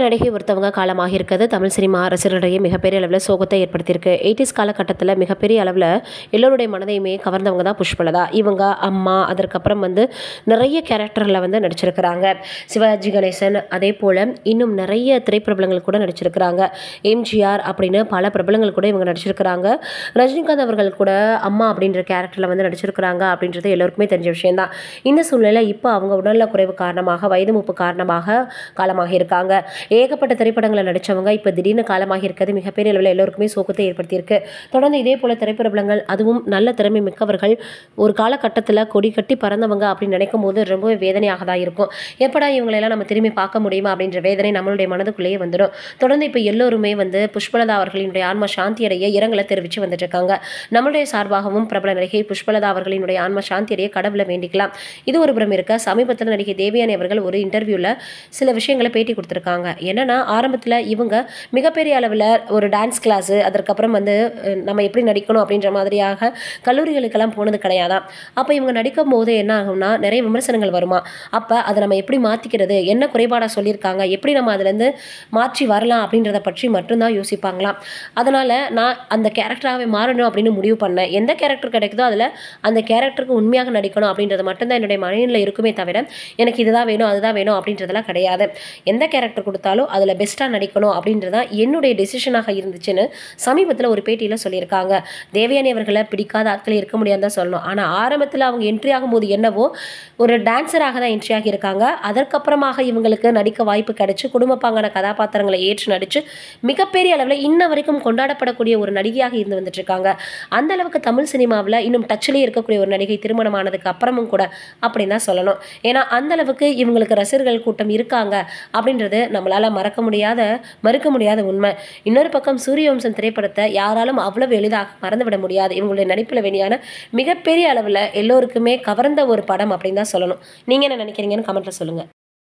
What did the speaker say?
நடிகை ஒருத்தவங்க காலமாக இருக்கிறது தமிழ் சினிமா ரசிகர்களிடையே மிகப்பெரிய அளவில் சோகத்தை ஏற்படுத்தியிருக்கு. 80s காலகட்டத்தில் மிகப்பெரிய அளவில் எல்லோருடைய மனதையுமே கவர்ந்தவங்க தான் புஷ்பலதா. இவங்க அம்மா, அதற்கப்புறம் நிறைய கேரக்டரில் நடிச்சிருக்கிறாங்க. சிவாஜி கணேசன், அதே போல் இன்னும் நிறைய திரைப்பிரபலங்கள் கூட நடிச்சிருக்கிறாங்க. எம்ஜிஆர் அப்படின்னு பல பிரபலங்கள் கூட இவங்க நடிச்சிருக்கிறாங்க. ரஜினிகாந்த் அவர்கள் கூட அம்மா அப்படின்ற கேரக்டரில் நடிச்சிருக்கிறாங்க அப்படின்றது எல்லோருக்குமே தெரிஞ்ச விஷயம்தான். இந்த சூழ்நிலையில் இப்போ அவங்க உடல்நல குறைவு காரணமாக, வயது மூப்பு காரணமாக காலமாக இருக்காங்க. ஏகப்பட்ட திரைப்படங்களை நடித்தவங்க இப்போ திடீர்னு காலமாக இருக்கிறது மிகப்பெரிய அளவில் எல்லோருக்குமே சோகத்தை ஏற்படுத்தியிருக்கு. தொடர்ந்து இதே போல திரைப்பிரபலங்கள், அதுவும் நல்ல திறமை மிக்கவர்கள், ஒரு காலகட்டத்தில் கொடி கட்டி பறந்தவங்க அப்படின்னு நினைக்கும் போது ரொம்பவே வேதனையாக தான் இருக்கும். எப்படா இவங்களெல்லாம் நம்ம திரும்பி பார்க்க முடியுமா அப்படின்ற வேதனை நம்மளுடைய மனதுக்குள்ளேயே வந்துடும். தொடர்ந்து இப்போ எல்லோருமே புஷ்பலதா அவர்களினுடைய ஆன்ம சாந்தி அடைய இரங்கலை தெரிவித்து வந்துட்டு இருக்காங்க. நம்மளுடைய சார்பாகவும் பிரபல நடிகை புஷ்பலதா அவர்களினுடைய ஆன்ம சாந்தி அடைய கடவுளை வேண்டிக்கலாம். இது ஒரு புறம் இருக்க, சமீபத்தில் நடிகை தேவயானி அவர்கள் ஒரு இன்டர்வியூவில் சில விஷயங்களை பேட்டி கொடுத்துருக்காங்க. என்னன்னா, ஆரம்பத்தில் இவங்க மிகப்பெரிய அளவில் ஒரு டான்ஸ் கிளாஸு, அதற்கப்புறம் நம்ம எப்படி நடிக்கணும் அப்படின்ற மாதிரியாக கல்லூரிகளுக்கெல்லாம் போனது கிடையாதான். அப்போ இவங்க நடிக்கும் போது என்ன ஆகும்னா, நிறைய விமர்சனங்கள் வருமா. அப்போ அதை நம்ம எப்படி மாற்றிக்கிறது, என்ன குறைபாடாக சொல்லியிருக்காங்க, எப்படி நம்ம அதுலேருந்து மாற்றி வரலாம் அப்படின்றத பற்றி மட்டும்தான் யோசிப்பாங்களாம். அதனால் நான் அந்த கேரக்டராகவே மாறணும் அப்படின்னு முடிவு பண்ணேன். எந்த கேரக்டர் கிடைக்குதோ அதில் அந்த கேரக்டருக்கு உண்மையாக நடிக்கணும் அப்படின்றது மட்டும்தான் என்னுடைய மைண்டில் இருக்குமே தவிர, எனக்கு இதுதான் வேணும் அதுதான் வேணும் அப்படின்றதெல்லாம் கிடையாது. எந்த கேரக்டர் கொடுத்தாலும் அதில் பெஸ்ட்டாக நடிக்கணும் அப்படின்றதான் என்னுடைய டெசிஷனாக இருந்துச்சுன்னு சமீபத்தில் ஒரு பேட்டியில் சொல்லியிருக்காங்க. தேவயானி அவர்களை பிடிக்காத ஆட்கள் இருக்க முடியாது தான் சொல்லணும். ஆனால் ஆரம்பத்தில் அவங்க என்ட்ரி ஆகும்போது என்னவோ ஒரு டான்ஸராக தான் என்ட்ரி ஆகியிருக்காங்க. அதற்கப்புறமாக இவங்களுக்கு நடிக்க வாய்ப்பு கிடைச்சி குடும்பப்பாங்கான கதாபாத்திரங்களை ஏற்று நடித்து மிகப்பெரிய அளவில் இன்ன வரைக்கும் கொண்டாடப்படக்கூடிய ஒரு நடிகையாக இருந்து வந்துட்டு இருக்காங்க. அந்த அளவுக்கு தமிழ் சினிமாவில் இன்னும் டச்சிலே இருக்கக்கூடிய ஒரு நடிகை திருமணமானதுக்கு அப்புறமும் கூட அப்படின்னு தான் சொல்லணும். ஏன்னா அந்த அளவுக்கு இவங்களுக்கு ரசிகர்கள் கூட்டம் இருக்காங்க அப்படின்றது நம்மளால் மறுக்க முடியாத உண்மை. இன்னொரு பக்கம் சூரியவம்சம் திரைப்படத்தை யாராலும் அவ்வளவு எளிதாக மறந்துவிட முடியாது. இவங்களுடைய நடிப்பில் வெளியான மிகப்பெரிய அளவில் எல்லோருக்குமே கவர்ந்த ஒரு படம் அப்படின்னு தான் சொல்லணும். நீங்கள் என்ன நினைக்கிறீங்கன்னு கமெண்ட்டில் சொல்லுங்கள்.